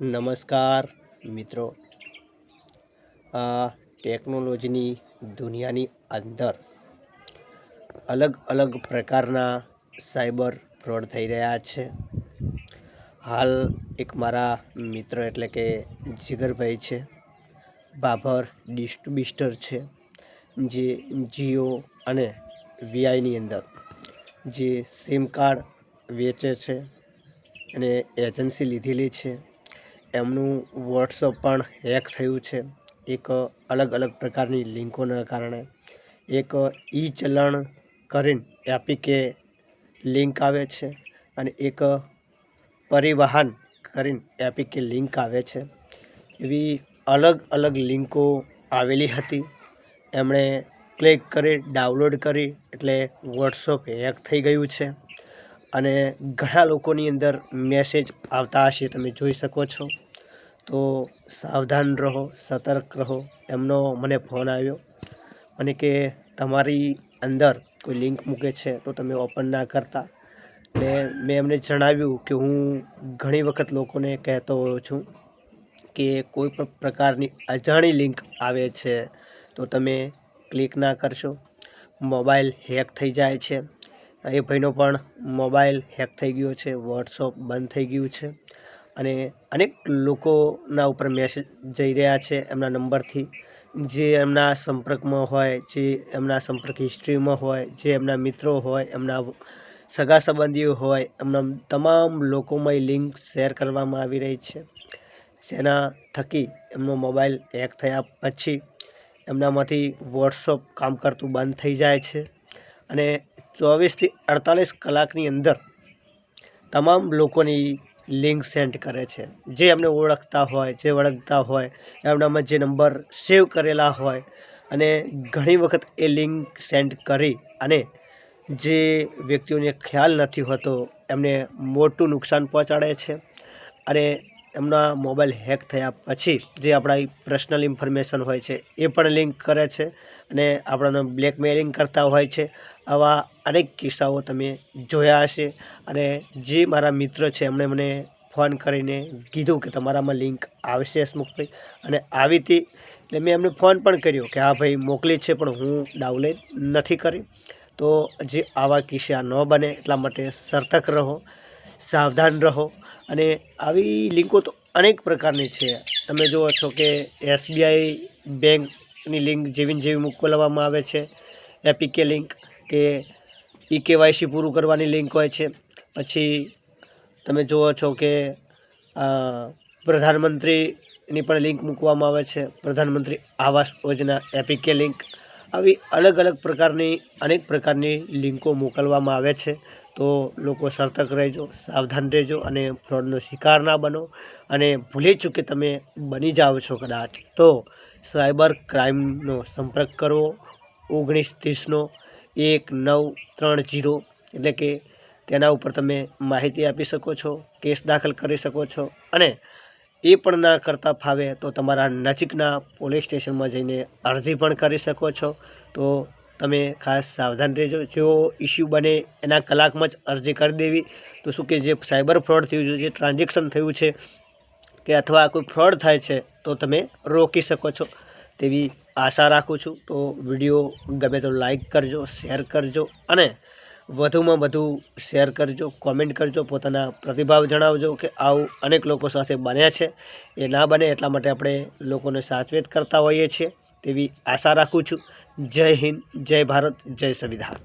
નમસ્કાર મિત્રો, આ ટેકનોલોજીની દુનિયાની અંદર અલગ અલગ પ્રકારના સાયબર ફ્રોડ થઈ રહ્યા છે. હાલ એક મારા મિત્ર એટલે કે જીગરભાઈ છે, બાબર ડિસ્ટ્રીબ્યુટર છે, જે જીઓ અને વીઆઈની અંદર જે સિમ કાર્ડ વેચે છે અને એજન્સી લીધેલી છે. એમનું વોટ્સઅપ પણ હેક થયું છે. એક અલગ અલગ પ્રકારની લિંકોના કારણે એક ઈ ચલણ કરીને એપીકે લિંક આવે છે અને એક પરિવહન કરીને એપીકે લિંક આવે છે. એવી અલગ અલગ લિંકો આવેલી હતી. એમણે ક્લિક કરી ડાઉનલોડ કરી એટલે વોટ્સઅપ હેક થઈ ગયું છે અને ઘણા લોકોની અંદર મેસેજ આવતા હશે, તમે જોઈ શકો છો. તો સાવધાન રહો, સતર્ક રહો. એમનો મને ફોન આવ્યો, મને કે તમારી અંદર કોઈ લિંક મૂકે છે તો તમે ઓપન ના કરતા. ને મેં એમને જણાવ્યું કે હું ઘણી વખત લોકોને કહેતો હોઉં છું કે કોઈ પણ પ્રકારની અજાણી લિંક આવે છે તો તમે ક્લિક ના કરશો. મોબાઈલ હેક થઈ જાય છે. એ ભાઈનો પણ મોબાઈલ હેક થઈ ગયો છે, વોટ્સઅપ બંધ થઈ ગયું છે અને અનેક લોકોના ઉપર મેસેજ જઈ રહ્યા છે એમના નંબરથી, જે એમના સંપર્કમાં હોય, જે એમના સંપર્ક હિસ્ટ્રીમાં હોય, જે એમના મિત્રો હોય, એમના સગા સંબંધીઓ હોય, એમના તમામ લોકોમાં એ લિંક શેર કરવામાં આવી રહી છે. જેના થકી એમનો મોબાઈલ હેક થયા પછી એમનામાંથી વોટ્સઅપ કામ કરતું બંધ થઈ જાય છે અને 24થી 48 કલાકની અંદર તમામ લોકોની લિંક સેન્ડ કરે છે. જે એમને ઓળખતા હોય, જે વળગતા હોય, એમનામાં જે નંબર સેવ કરેલા હોય અને ઘણી વખત એ લિંક સેન્ડ કરી અને જે વ્યક્તિઓને ખ્યાલ નથી હોતો એમને મોટું નુકસાન પહોંચાડે છે. અને એમના મોબાઈલ હેક થયા પછી જે આપણા પર્સનલ ઇન્ફોર્મેશન હોય છે એ પણ લિંક કરે છે અને આપણને બ્લેકમેલિંગ કરતા હોય છે. આવા અનેક કિસ્સાઓ તમે જોયા હશે. અને જે મારા મિત્ર છે એમણે મને ફોન કરીને કીધું કે તમારામાં લિંક આવશે હસમુખભાઈ, અને આવી હતી. એટલે મેં એમને ફોન પણ કર્યો કે હા ભાઈ મોકલી છે પણ હું ડાઉનલોડ નથી કરી. તો જે આવા કિસ્સા ન બને એટલા માટે સતર્ક રહો, સાવધાન રહો. અને આવી લિંકો તો અનેક પ્રકારની છે. તમે જુઓ છો કે એસબીઆઈ બેંકની લિંક જેવી મોકલવામાં આવે છે, એપીકે લિંક, કે ઈકેવાયસી પૂરું કરવાની લિંક હોય છે. પછી તમે જુઓ છો કે પ્રધાનમંત્રીની પણ લિંક મૂકવામાં આવે છે, પ્રધાનમંત્રી આવાસ યોજના એપીકે લિંક. આવી અલગ અલગ પ્રકારની અનેક પ્રકારની લિંકો મોકલવામાં આવે છે. તો લોકો સતર્ક રહેજો, સાવધાન રહેજો અને ફ્રોડનો શિકાર ના બનો. અને ભૂલી ચૂકે તમે બની જાઓ છો કદાચ તો સાયબર ક્રાઇમનો સંપર્ક કરવો 1930-1930, એટલે કે તેના ઉપર તમે માહિતી આપી શકો છો, કેસ દાખલ કરી શકો છો. અને એ પણ ના કરતા ફાવે તો તમારા નજીકના પોલીસ સ્ટેશનમાં જઈને અરજી પણ કરી શકો છો. તો તમે ખાસ સાવધાન રહેજો. જેવો ઇસ્યુ બને એના કલાકમાં જ અરજી કરી દેવી. તો શું કે જે સાયબર ફ્રોડ થયું છે, જે ટ્રાન્ઝેક્શન થયું છે કે અથવા કોઈ ફ્રોડ થાય છે તો તમે રોકી શકો છો તેવી આશા રાખું છું. તો વિડીયો ગમે તો લાઈક કરજો, શેર કરજો અને વધુમાં વધુ શેર કરજો, કોમેન્ટ કરજો, પોતાના પ્રતિભાવ જણાવજો કે આવું અનેક લોકો સાથે બન્યા છે. એ ના બને એટલા માટે આપણે લોકોને સાચવેત કરતા હોઈએ છીએ તેવી આશા રાખું છું. જય હિન્દ, જય ભારત, જય સંવિધાન.